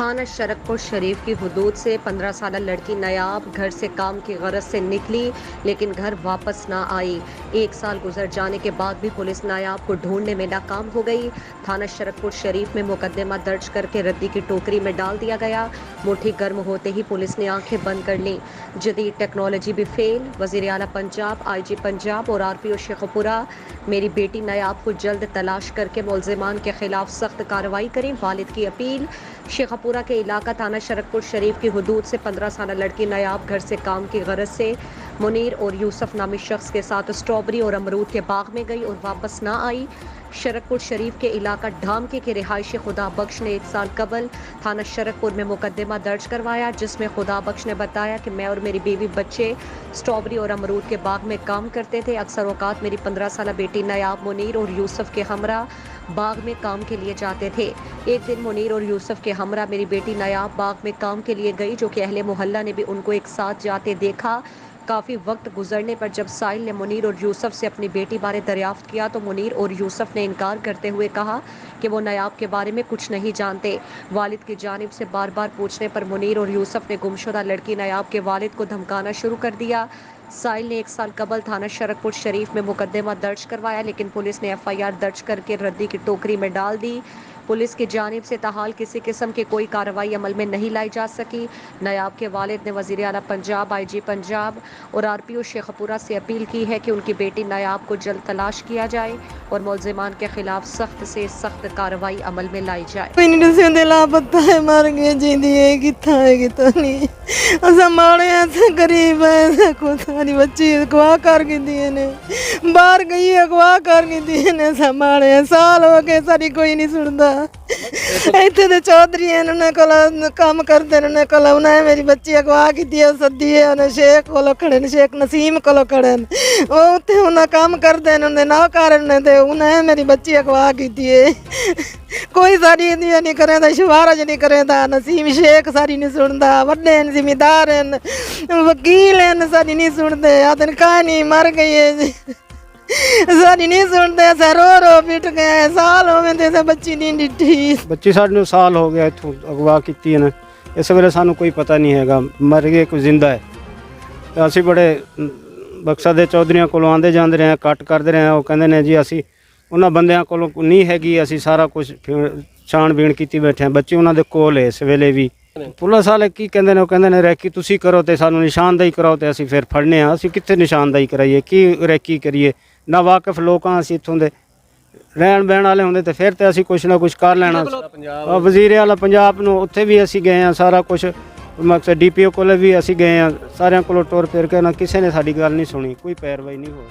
थाना शरकपुर शरीफ की हुदूद से 15 साल लड़की नायाब घर से काम की गरज से निकली लेकिन घर वापस ना आई। 1 साल गुजर जाने के बाद भी पुलिस नायाब को ढूंढने में नाकाम हो गई। थाना शरकपुर शरीफ में मुकदमा दर्ज करके रद्दी की टोकरी में डाल दिया गया। मुट्ठी गर्म होते ही पुलिस ने आंखें बंद कर लीं। जदीद टेक्नोलॉजी भी फेल। वज़ीर आला पंजाब, IG पंजाब और RPO शेखपुरा मेरी बेटी नायाब को जल्द तलाश करके मुलजिमान के खिलाफ सख्त कार्रवाई करें, वालिद की अपील। शेखपुरा के इलाका थाना शरकपुर शरीफ की हुदूद से 15 साल लड़की नायाब घर से काम की गरज से मुनीर और यूसुफ नामी शख्स के साथ स्ट्रॉबेरी और अमरूद के बाग में गई और वापस ना आई। शरकपुर शरीफ के इलाका ढामके के रिहायशी खुदा बख्श ने 1 साल कबल थाना शरकपुर में मुकदमा दर्ज करवाया, जिसमें खुदा बख्श ने बताया कि मैं और मेरी बीवी बच्चे स्ट्रॉबेरी और अमरूद के बाग में काम करते थे। अक्सर औकात मेरी 15 साल बेटी नायाब मुनीर और यूसुफ के हमरा बाग में काम के लिए जाते थे। एक दिन मुनीर और यूसुफ के हमरा मेरी बेटी नायाब बाग में काम के लिए गई, जो कि अहले मोहल्ला ने भी उनको एक साथ जाते देखा। काफ़ी वक्त गुजरने पर जब साहिल ने मुनीर और यूसुफ से अपनी बेटी बारे दरियाफ्त किया तो मुनीर और यूसुफ ने इनकार करते हुए कहा कि वो नायाब के बारे में कुछ नहीं जानते। वालिद की जानिब से बार बार पूछने पर मुनीर और यूसुफ ने गुमशुदा लड़की नायाब के वालिद को धमकाना शुरू कर दिया। साहिल ने 1 साल कबल थाना शरकपुर शरीफ में मुकदमा दर्ज करवाया, लेकिन पुलिस ने FIR दर्ज करके रद्दी की टोकरी में डाल दी। पुलिस की जानिब से ताहाल किसी किस्म की कोई कार्रवाई अमल में नहीं लाई जा सकी। नायाब के वालिद ने वज़ीर आला पंजाब, IG पंजाब और RPO शेखपुरा से अपील की है कि उनकी बेटी नायाब को जल्द तलाश किया जाए और मुलजिमान के खिलाफ सख्त से सख्त कार्रवाई अमल में लाई जाए। लापता है, मर गए, जींदी है कितना है कितना नहीं। असा माड़े ऐसे गरीब है, को सारी बच्ची अगवा कर दिए ने, बाहर गई अगवा कर दिए ने। माड़े साल हो गए सारी कोई नहीं सुनता। इतने तो चौधरी है, उन्होंने कल काम करते उन्होंने कल उन्हें मेरी बच्ची अगवा की सदी है। उन्हें शेख को खड़े, शेख नसीम को खड़े, वो उत्थे उन्हें काम करते उन्हें ना कारण थे, उन्हें मेरी बच्ची अगवा की कोई सारी नहीं करेंदा, सिफारिश नहीं करेंदा। नसीम शेख सारी नहीं सुनता, वड्डे जिम्मेदार हैं, वकील हैं, सारी नहीं सुनते। आदन कहानी मर गई है, सारी नहीं सुनते। रो रो पिट गए, साल हो गए बच्ची नहीं डिठी। बच्ची साढ़े साल हो गया इतों अगवा की ने, इस वेले सानू कोई पता नहीं हैगा मर गए कोई जिंदा है। तो असी बड़े बक्सा दे चौधरियां को आंदे जाते रहे, कट करते रहे। वो कहते हैं जी असी उन्होंने बंदियां को नहीं हैगी, असी सारा कुछ छाणबीण की बैठे हैं। बच्चे उन्होंने कोल है इस वेले भी। पुलिस वाले की कहते हैं, कहते हैं रैकी तुसी करो तो सानू निशानदेही कराओ तो असी फिर फड़ने। असी कित्थे निशानदेही कराइए, की रैकी करिए। ना वाकिफ लोग हाँ असी इत्थों दे रहन बहन वाले होंदे तो फिर तो असी कुछ ना कुछ कर लेना। वज़ीर आला पंजाब नूं उत्थे भी असी गए हैं, सारा कुछ मकसद DPO कोले भी असी गए हैं, सारियां कोलों टुर फिर के ना किसी ने साडी गल नहीं सुनी, कोई पैरवाई नहीं हो।